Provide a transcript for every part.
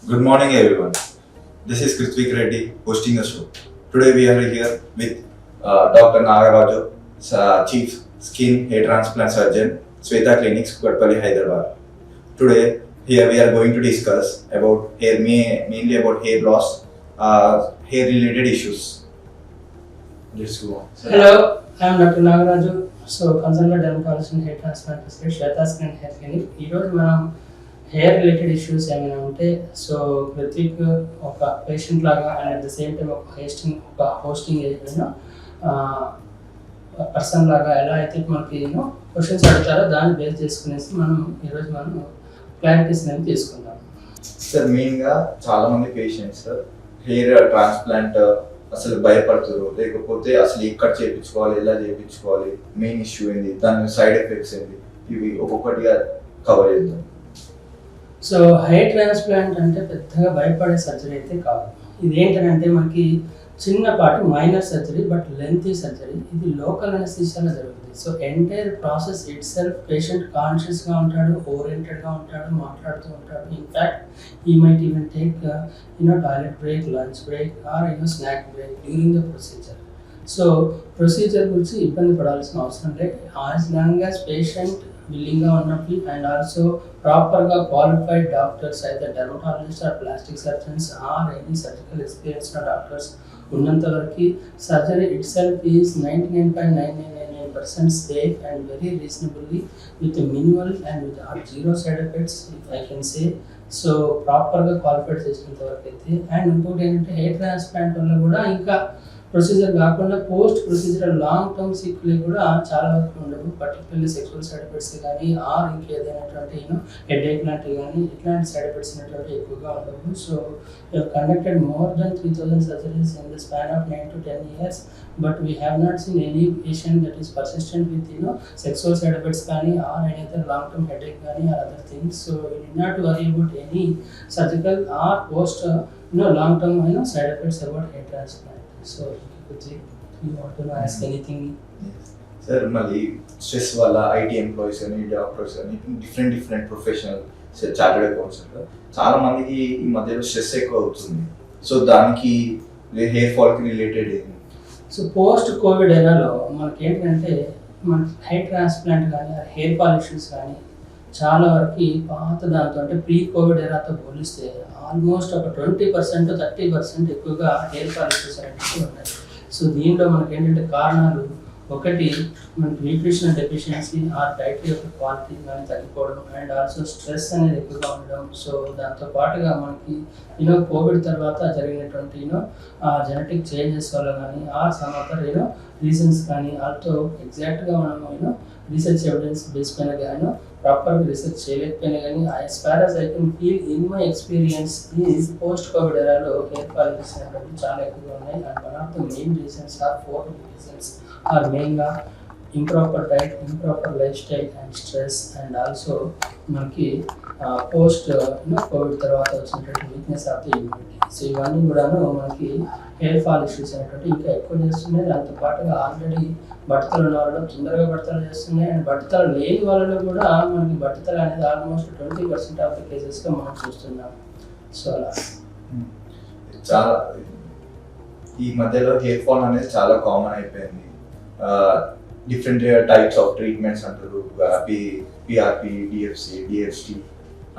Good morning, everyone. This is Kritvik Reddy hosting the show. Today we are here with Dr. Nagaraju, Chief Skin Hair Transplant Surgeon, Sweta Clinics, Kutpalli, Hyderabad. Today, here we are going to discuss about hair, mainly about hair loss, hair related issues. Let's go on. Hello, I am Dr. Nagaraju. So, consultant dermatologist and hair transplant specialist, Shweta Skin Hair Clinic. ఈరోజు మనం hair related issues ఏమైనా ఉంటే so Pratik ఒక patient లాగా and at the same time ఒక hosting ఏదైనా person లాగా ఎలా అయితే మనకి క్వశ్చన్స్ అడుగుతారో దాన్ని బేస్ చేసుకునేసి ఈరోజు మనం క్లారిటీస్ అనేవి తీసుకుందాం. సార్ మెయిన్గా చాలా మంది పేషెంట్స్ హెయిర్ ట్రాన్స్ప్లాంట్ అసలు భయపడుతున్నారు, లేకపోతే అసలు ఎక్కడ చేయించుకోవాలి, ఎలా చేయించుకోవాలి, మెయిన్ ఇష్యూ ఏంది, దాని సైడ్ ఎఫెక్ట్స్ ఏంది, ఇవి ఒక్కొక్కటిగా కవర్ చేద్దాం. సో హెయిర్ ట్రాన్స్ప్లాంట్ అంటే పెద్దగా భయపడే సర్జరీ అయితే కాదు. ఇది ఏంటంటే మనకి చిన్నపాటి minor surgery but lengthy surgery. ఇది లోకల్ అనెస్థీషియాలో జరుగుతుంది. So entire process itself patient కాన్షియస్గా ఉంటాడు, ఓరియంటెడ్గా ఉంటాడు, మాట్లాడుతూ ఉంటాడు. In fact he might even take toilet break, lunch break or snack break during the procedure. So procedure గురించి ఇబ్బంది పడాల్సిన అవసరం లేదు. యాజ్ లాంగ్ యాజ్ పేషెంట్ విల్లింగ్గా ఉన్నప్పుడు అండ్ ఆల్సో ప్రాపర్గా క్వాలిఫైడ్ డాక్టర్స్ అయితే dermatologist or plastic surgeons or any surgical experienced doctors ఉన్నంత వరకు surgery it self is 99.999% safe and very reasonably with minimal and with zero side effects if I can say. So ప్రాపర్గా qualified చేసినంత వరకు అయితే. And ఇంకోటి ఏంటంటే hair transplant వల్ల కూడా ఇంకా ప్రొసీజర్ కాకుండా post procedure long term sequel కూడా చాలా వరకు ఉండవు. పర్టికులర్లీ సెక్సువల్ సైడ్ ఎఫెక్ట్స్ కానీ ఆర్ ఇంకేదైనటువంటి హెడేక్ లాంటివి కానీ ఇట్లాంటి సైడ్ ఎఫెక్ట్స్ అనేటువంటి ఎక్కువగా ఉండవు. So conducted more than 3000 surgeries in the span of 9 to 10 years, but we have not seen any patient that is persistent with sexual side effects కానీ are any other long term headache కానీ or other things. So we need not to worry about any surgical or post long term side effects about hair transplant. So you want to ask anything? Sir మళ్ళీ stress వల్ల IT employees అని, doctors అని, different professional chartered accounts చాలా మందికి ఈ మధ్యలో stress ఎక్కువ అవుతుంది. సో దానికి హెయిర్ ఫాల్కి రిలేటెడ్ ఏంటి? సో పోస్ట్ కోవిడ్ ఎరాలో మనకి ఏంటంటే మన హెయిర్ ట్రాన్స్ప్లాంట్ కానీ హెయిర్ ఫాల్ ఇష్యూస్ కానీ చాలా వరకు పాత దాంతో అంటే ప్రీ కోవిడ్ ఎరాతో పోలిస్తే ఆల్మోస్ట్ ఒక 20% 30% ఎక్కువగా హెయిర్ ఫాల్ ఇష్యూస్ అనేవి ఉన్నాయి. సో దీనిలో మనకి ఏంటంటే కారణాలు ఒకటి మనకి న్యూట్రిషనల్ డెఫిషియన్సీ ఆర్ డైట్ యొక్క క్వాలిటీ కానీ తగ్గిపోవడం అండ్ ఆల్సో స్ట్రెస్ అనేది ఎక్కువగా ఉండడం. సో దాంతో పాటుగా మనకి కోవిడ్ తర్వాత జరిగినటువంటి జెనెటిక్ చేంజెస్ వల్ల కానీ ఆర్ సమ్ అదర్ రీజన్స్ కానీ ఆల్తో ఎగ్జాక్ట్గా మనం రీసెర్చ్ ఎవిడెన్స్ బేస్ పైన కానీ ప్రాపర్గా రీసెర్చ్ చేయలేకపోయినా కానీ as far as I can feel in my experience is post covid ఎరాలో హెయిర్ ఫాల్ అనేవి చాలా ఎక్కువగా ఉన్నాయి. And one of the main reasons or 4 reasons or మెయిన్గా improper diet, improper lifestyle and stress and also మనకి post covid తర్వాత వచ్చినటువంటి weakness of the immunity. So ఇవన్నీ కూడాను మనకి హెయిర్ ఫాల్ ఇష్యూస్ అనేటువంటి ఇంకా ఎక్కువ చేస్తున్నాయి. దాంతో పాటుగా ఆల్రెడీ బట్టతలు ఉన్న వాళ్ళు తొందరగా బట్టతలు చేస్తున్నాయి అండ్ బట్టతలు లేని వాళ్ళలో కూడా మనకి బట్టతలు అనేది ఆల్మోస్ట్ 20% ఆఫ్ ద కేసెస్గా మనం చూస్తున్నాం. సో అలా చాలా ఈ మధ్యలో హెయిర్ ఫాల్ అనేది చాలా కామన్ అయిపోయింది. డిఫరెంట్ టైప్స్ ఆఫ్ ట్రీట్మెంట్స్ అంటారు, పిఆర్పి, డిఎఫ్సి, డిఎఫ్సి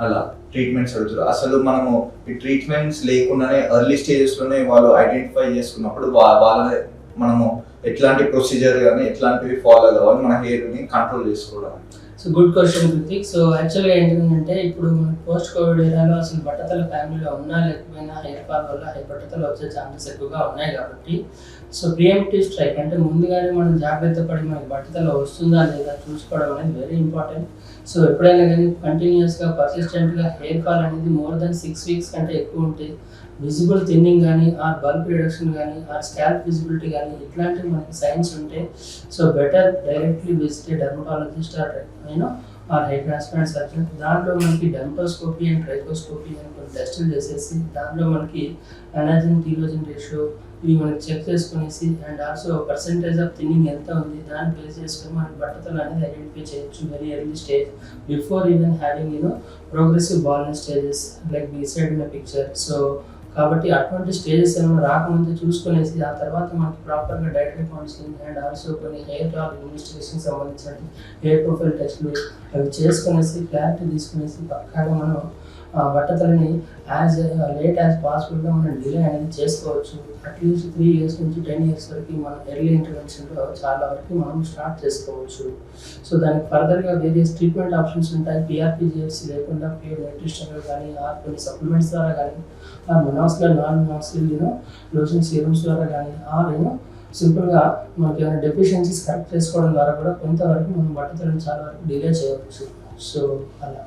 అలా ట్రీట్మెంట్స్ అడుగుతారు. అసలు మనము ఈ ట్రీట్మెంట్స్ లేకుండానే ఎర్లీ స్టేజెస్లోనే వాళ్ళు ఐడెంటిఫై చేసుకున్నప్పుడు వాళ్ళని మనము ఎట్లాంటి ప్రొసీజర్ కానీ ఎట్లాంటివి ఫాలో కావాలి మన హెయిర్ని కంట్రోల్ చేసుకోవడం? So good question Kritik. So యాక్చువల్గా ఏంటంటే ఇప్పుడు మనకి పోస్ట్ కోవిడ్ ఏరియాలో అసలు బట్టతల ఫ్యామిలీలో ఉన్నా లేకపోయినా హెయిర్ ఫాల్ వల్ల బట్టతలు వచ్చే ఛాన్సెస్ ఎక్కువగా ఉన్నాయి కాబట్టి సో ప్రియంప్టివ్ స్ట్రైక్ అంటే ముందుగానే మనం జాగ్రత్త పడి మనకి బట్టతల వస్తుందా లేదా చూసుకోవడం అనేది వెరీ ఇంపార్టెంట్. సో ఎప్పుడైనా కానీ కంటిన్యూస్గా పర్సిస్టెంట్గా హెయిర్ ఫాల్ అనేది మోర్ దెన్ 6 weeks కంటే ఎక్కువ ఉంటే విజిబుల్ థిన్నింగ్ కానీ ఆర్ బల్క్ రిడక్షన్ కానీ ఆర్ స్కాల్ప్ విజిబిలిటీ కానీ ఇట్లాంటివి మనకి సైన్స్ ఉంటే so better directly visit dermatologist or or hair transplant surgeon. దాంట్లో మనకి డెంటోస్కోపీ అండ్ ట్రైకోస్కోపీ అని కొన్ని టెస్టులు చేసేసి దాంట్లో మనకి అనాజిన్ టీలోజిన్ రేషియో ఇవి మనకి చెక్ చేసుకునేసి and also percentage of thinning ఎంత ఉంది దాన్ని బేస్ చేసుకొని మనకి బట్టతలు అనేది ఐడెంటిఫై చేయొచ్చు very early stage before even having progressive baldness stages like we side in picture. So కాబట్టి అటువంటి స్టేజెస్ ఏమైనా రాకముందే చూసుకునేసి ఆ తర్వాత మనకి ప్రాపర్గా డైటరీ కౌన్సిలింగ్ అండ్ ఆల్సో కొన్ని హెయిర్ ఆర్ ఇన్వెస్టిగేషన్ సంబంధించిన హెయిర్ ప్రొఫైల్ టెస్ట్లు అవి చేసుకునేసి క్లారిటీ తీసుకునేసి పక్కాగా మనం బట్టతలని యాజ్ లేట్ యాజ్ పాసిబుల్గా మనం డిలే అనేది చేసుకోవచ్చు. అట్లీస్ట్ 3 years నుంచి 10 years వరకు మనం ఎర్లీ ఇంటర్వెన్షన్లో చాలా వరకు మనం స్టార్ట్ చేసుకోవచ్చు. సో దానికి ఫర్దర్గా వేరియస్ ట్రీట్మెంట్ ఆప్షన్స్ ఉంటాయి. పిఆర్పిజిఎఫ్సి లేకుండా ప్యూర్ న్యూట్రిషన్ కానీ ఆర్ కొన్ని సప్లిమెంట్స్ ద్వారా కానీ ఆర్ మొనాక్సిల్ నాన్ మొనాక్సిల్ లోషన్ సీరమ్స్ ద్వారా కానీ ఆర్ సింపుల్గా మనకి ఏమైనా డెఫిషియన్సీస్ కరెక్ట్ చేసుకోవడం ద్వారా కూడా కొంతవరకు మనం బట్టతలను చాలా వరకు డిలే చేయవచ్చు. సో అలా